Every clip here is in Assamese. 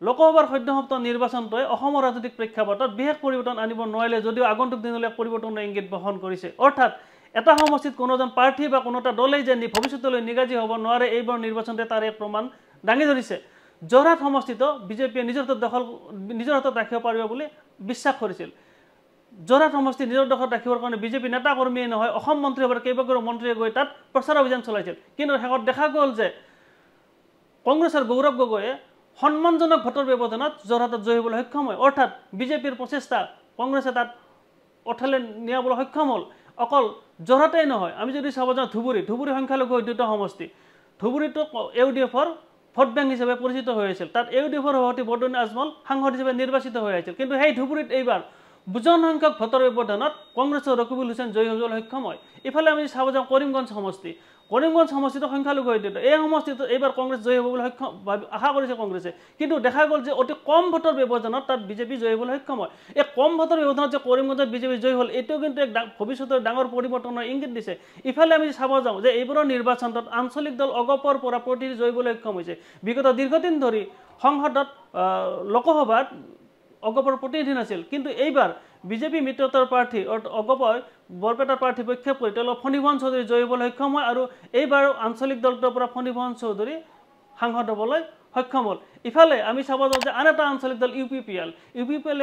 লোকসভাৰ সদ্যসমাপ্ত নিৰ্বাচনটোৱে অসমৰ ৰাজনৈতিক প্ৰেক্ষাপটত বিশেষ পৰিৱৰ্তন আনিব নোৱাৰিলে যদিও আগন্তুক দিনলৈ পৰিৱৰ্তনৰ ইংগিত বহন কৰিছে অৰ্থাৎ এটা সমষ্টিত কোনো এজন প্ৰাৰ্থী বা কোনো এটা দলেই যে ভৱিষ্যতলৈ নিগাজী হ'ব নোৱাৰে এইবাৰ নিৰ্বাচনতে তাৰ এক প্ৰমাণ দাঙি ধৰিছে যোৰহাট সমষ্টিত বিজেপিয়ে নিজৰ হাতত ৰাখিব পাৰিব বুলি বিশ্বাস কৰিছিল যোৰহাট সমষ্টি নিজৰ দখলত ৰাখিবৰ কাৰণে বিজেপি নেতা কৰ্মীয়ে নহয় অসম মন্ত্ৰীসভাৰ কেইবাগৰাকীও মন্ত্ৰীয়ে গৈ তাত প্ৰচাৰ অভিযান চলাইছিল কিন্তু শেষত দেখা গ'ল যে কংগ্ৰেছৰ গৌৰৱ গগৈয়ে সন্মানজনক ভোটৰ ব্যৱধানত যোৰহাটত জয়ী হ'বলৈ সক্ষম হয় অৰ্থাৎ বিজেপিৰ প্ৰচেষ্টা কংগ্ৰেছে তাত অঠালে নিয়াবলৈ সক্ষম হ'ল অকল যোৰহাটেই নহয় আমি যদি চাব যাওঁ ধুবুৰী সংখ্যালঘু দুটা সমষ্টি ধুবুৰীটো ইউডিএফৰ ভোট বেংক হিচাপে পৰিচিত হৈ আছিল তাত ইউডিএফৰ সভাপতি বৰদুনী আজমল সাংসদ হিচাপে নিৰ্বাচিত হৈ আহিছিল কিন্তু সেই ধুবুৰীত এইবাৰ বুজন সংখ্যক ভোটৰ ব্যৱধানত কংগ্ৰেছৰ ৰকিবুল হুছেইন জয়ী হ'বলৈ সক্ষম হয় ইফালে আমি চাব যাওঁ কৰিমগঞ্জ সমষ্টিটো সংখ্যালঘু দুটা এই সমষ্টিত এইবাৰ কংগ্ৰেছ জয়ী হ'ব বুলি সক্ষম আশা কৰিছে কংগ্ৰেছে কিন্তু দেখা গ'ল যে অতি কম ভোটৰ ব্যৱধানত তাত বিজেপি জয়ী হ'বলৈ সক্ষম হয় এই কম ভোটৰ ব্যৱধানত যে কৰিমগঞ্জত বিজেপি জয়ী হ'ল এইটো কিন্তু এক ভৱিষ্যতৰ ডাঙৰ পৰিৱৰ্তনৰ ইংগিত দিছে ইফালে আমি চাব যাওঁ যে এইবাৰৰ নিৰ্বাচনত আঞ্চলিক দল অগপৰ পৰা প্ৰতিনিধি জয়ী হ'বলৈ সক্ষম হৈছে বিগত দীৰ্ঘদিন ধৰি সংসদত লোকসভাত অগপৰ প্ৰতিনিধি নাছিল কিন্তু এইবাৰ বিজেপি মিত্ৰতাৰ প্ৰাৰ্থী অগপই বৰপেটাৰ প্ৰাৰ্থী প্ৰক্ষেপ কৰি তেওঁলোক ফণীভৱন চৌধুৰী জয়ী হ'বলৈ সক্ষম হয় আৰু এইবাৰ আঞ্চলিক দলটোৰ পৰা ফণীভৱন চৌধুৰী সাংসদ হ'বলৈ সক্ষম হ'ল ইফালে আমি চাব যাওঁ যে আন এটা আঞ্চলিক দল ইউ পি পি এল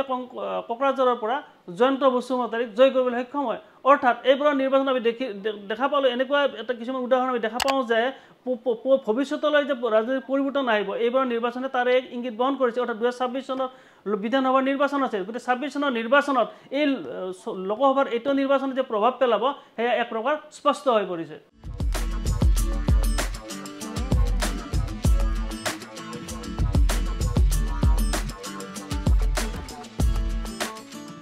কোকৰাঝাৰৰ পৰা জয়ন্ত বসুমতাৰীক জয় কৰিবলৈ সক্ষম হয় অৰ্থাৎ এইবাৰৰ নিৰ্বাচন আমি দেখা পালোঁ এনেকুৱা এটা কিছুমান উদাহৰণ আমি দেখা পাওঁ যে ভৱিষ্যতলৈ যে ৰাজনৈতিক পৰিৱৰ্তন আহিব এইবাৰৰ নিৰ্বাচনে তাৰে এক ইংগিত বহন কৰিছে অৰ্থাৎ 2026 চনৰ বিধানসভাৰ নিৰ্বাচন আছে গতিকে 26 চনৰ নিৰ্বাচনত এই লোকসভাৰ এইটো নিৰ্বাচনত যে প্ৰভাৱ পেলাব সেয়া এক প্ৰকাৰ স্পষ্ট হৈ পৰিছে